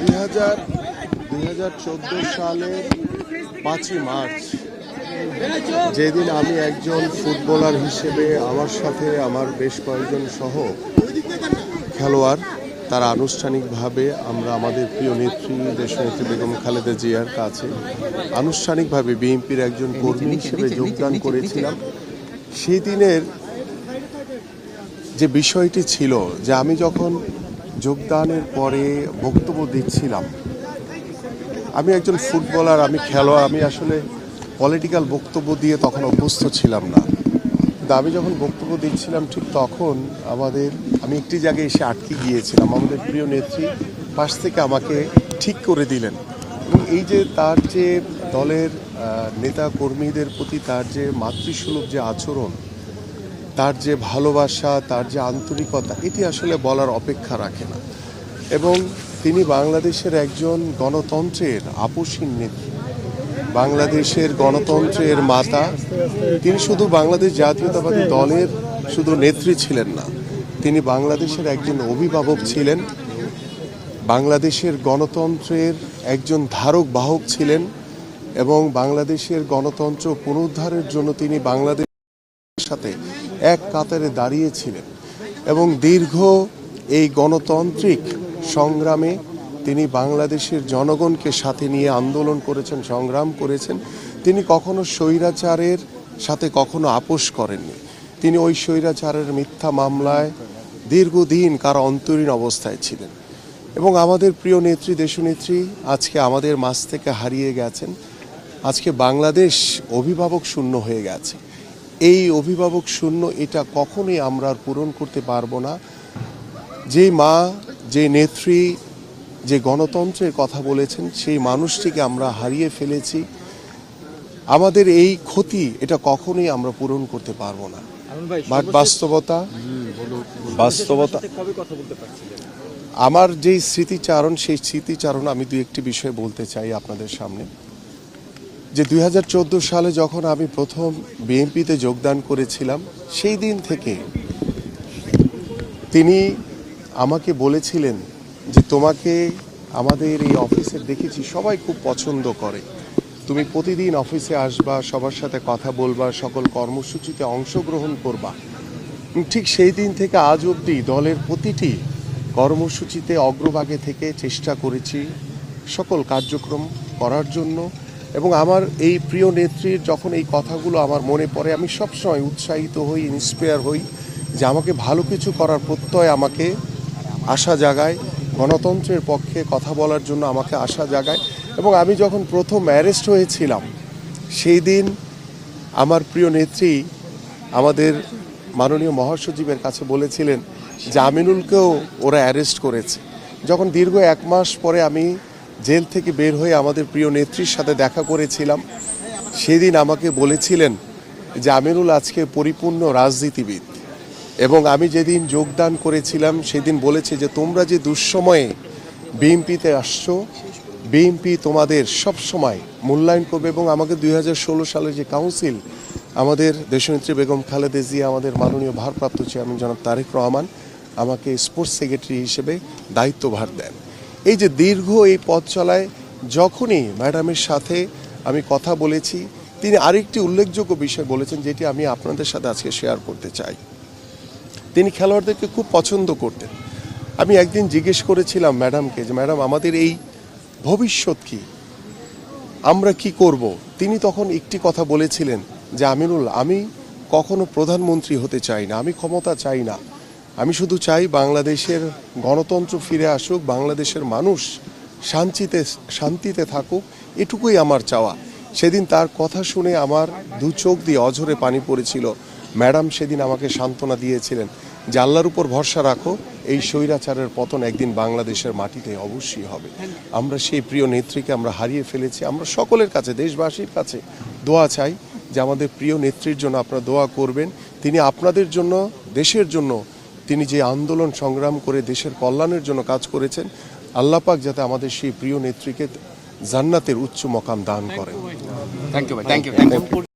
2014 সালের 5ই মার্চ যেদিন আমি একজন ফুটবলার হিসেবে আমার সাথে আমার বেশ কয়েকজন সহ খেলোয়াড় তারা আনুষ্ঠানিকভাবে আমরা আমাদের প্রিয় নেত্রী দেশনেত্রী বেগম খালেদা জিয়ার কাছে আনুষ্ঠানিকভাবে বিএনপির একজন কর্মী হিসেবে যোগদান করেছিলাম। সেই দিনের যে বিষয়টি ছিল যে আমি যখন যোগদানের পরে বক্তব্য দিচ্ছিলাম, আমি একজন ফুটবলার, আমি খেলোয়াড়, আমি আসলে পলিটিক্যাল বক্তব্য দিয়ে তখন অভ্যস্ত ছিলাম না। কিন্তু আমি যখন বক্তব্য দিচ্ছিলাম ঠিক তখন আমি একটি জায়গায় এসে আটকে গিয়েছিলাম। আমাদের প্রিয় নেত্রী পাশ থেকে আমাকে ঠিক করে দিলেন এবং এই যে তার যে দলের নেতা কর্মীদের প্রতি তার যে মাতৃসুলভ যে আচরণ, তার যে ভালোবাসা, তার যে আন্তরিকতা, এটি আসলে বলার অপেক্ষা রাখে না। এবং তিনি বাংলাদেশের একজন গণতন্ত্রের আপসহীন নেত্রী, বাংলাদেশের গণতন্ত্রের মাতা। তিনি শুধু বাংলাদেশ জাতীয়তাবাদী দলের শুধু নেত্রী ছিলেন না, তিনি বাংলাদেশের একজন অভিভাবক ছিলেন, বাংলাদেশের গণতন্ত্রের একজন ধারক বাহক ছিলেন এবং বাংলাদেশের গণতন্ত্র পুনরুদ্ধারের জন্য তিনি বাংলাদেশের সাথে এক কাতারে দাঁড়িয়েছিলেন এবং দীর্ঘ এই গণতান্ত্রিক সংগ্রামে তিনি বাংলাদেশের জনগণকে সাথে নিয়ে আন্দোলন করেছেন, সংগ্রাম করেছেন। তিনি কখনো স্বৈরাচারের সাথে কখনো আপোষ করেননি। তিনি ওই স্বৈরাচারের মিথ্যা মামলায় দীর্ঘদিন কারো অন্তরীণ অবস্থায় ছিলেন এবং আমাদের প্রিয় নেত্রী দেশনেত্রী আজকে আমাদের মাঝ থেকে হারিয়ে গেছেন। আজকে বাংলাদেশ অভিভাবক শূন্য হয়ে গেছে। এই অভিভাবক শূন্য এটা কখনোই আমরা আর পূরণ করতে পারবো না। যে মা, যে নেত্রী, যে গণতন্ত্রের কথা বলেছেন, সেই মানুষটিকে আমরা হারিয়ে ফেলেছি। আমাদের এই ক্ষতি এটা কখনোই আমরা পূরণ করতে পারবো না। বাস্তবতা আমার যেই স্মৃতিচারণ, সেই স্মৃতিচারণ আমি দু একটি বিষয় বলতে চাই আপনাদের সামনে। যে 2014 সালে যখন আমি প্রথম বিএনপিতে যোগদান করেছিলাম, সেই দিন থেকে তিনি আমাকে বলেছিলেন যে তোমাকে আমাদের এই অফিসে দেখেছি, সবাই খুব পছন্দ করে, তুমি প্রতিদিন অফিসে আসবা, সবার সাথে কথা বলবা, সকল কর্মসূচিতে অংশগ্রহণ করবা। ঠিক সেই দিন থেকে আজ অবধি দলের প্রতিটি কর্মসূচিতে অগ্রভাগে থেকে চেষ্টা করেছি সকল কার্যক্রম করার জন্য। এবং আমার এই প্রিয় নেত্রীর যখন এই কথাগুলো আমার মনে পড়ে, আমি সবসময় উৎসাহিত হই, ইন্সপায়ার হই যে আমাকে ভালো কিছু করার প্রত্যয় আমাকে আশা জাগায়, গণতন্ত্রের পক্ষে কথা বলার জন্য আমাকে আশা জাগায়। এবং আমি যখন প্রথম অ্যারেস্ট হয়েছিলাম, সেই দিন আমার প্রিয় নেত্রী আমাদের মাননীয় মহাসচিবের কাছে বলেছিলেন যে আমিনুলকেও ওরা অ্যারেস্ট করেছে। যখন দীর্ঘ 1 মাস পরে আমি জেল থেকে বের হয়ে আমাদের প্রিয় নেত্রীর সাথে দেখা করেছিলাম, সেদিন আমাকে বলেছিলেন যে আমিনুল আজকে পরিপূর্ণ রাজনীতিবিদ। এবং আমি যেদিন যোগদান করেছিলাম সেদিন বলেছে যে তোমরা যে দুঃসময়ে বিএনপিতে আসছো, বিএনপি তোমাদের সব সময় মূল্যায়ন করবে। এবং আমাকে 2016 সালে যে কাউন্সিল আমাদের দেশনেত্রী বেগম খালেদা জিয়া, আমাদের মাননীয় ভারপ্রাপ্ত চেয়ারম্যান জনাব তারেক রহমান আমাকে স্পোর্টস সেক্রেটারি হিসেবে দায়িত্বভার দেন। এই যে দীর্ঘ এই পথ চলায় যখনই ম্যাডামের সাথে আমি কথা বলেছি, তিনি আরেকটি উল্লেখযোগ্য বিষয় বলেছেন যেটি আমি আপনাদের সাথে আজকে শেয়ার করতে চাই। তিনি খেলোয়াড়দেরকে খুব পছন্দ করতেন। আমি একদিন জিজ্ঞেস করেছিলাম ম্যাডামকে যে ম্যাডাম আমাদের এই ভবিষ্যৎ কি, আমরা কি করব। তিনি তখন একটি কথা বলেছিলেন যে আমিনুল, আমি কখনো প্রধানমন্ত্রী হতে চাই না, আমি ক্ষমতা চাই না, আমি শুধু চাই বাংলাদেশের গণতন্ত্র ফিরে আসুক, বাংলাদেশের মানুষ শান্তিতে থাকুক, এটুকুই আমার চাওয়া। সেদিন তার কথা শুনে আমার 2 চোখ দিয়ে অঝরে পানি পড়েছিল। ম্যাডাম সেদিন আমাকে সান্ত্বনা দিয়েছিলেন যে আল্লাহর উপর ভরসা রাখো, এই স্বৈরাচারের পতন একদিন বাংলাদেশের মাটিতে অবশ্যই হবে। আমরা সেই প্রিয় নেত্রীকে আমরা হারিয়ে ফেলেছি। আমরা সকলের কাছে, দেশবাসীর কাছে দোয়া চাই যে আমাদের প্রিয় নেত্রীর জন্য আপনারা দোয়া করবেন। তিনি আপনাদের জন্য, দেশের জন্য তিনি যে আন্দোলন সংগ্রাম করে দেশের কল্যাণের জন্য কাজ করেছেন, আল্লাহ পাক যাতে আমাদের সেই প্রিয় নেত্রীকে জান্নাতের উচ্চ মকাম দান করেন। Thank you.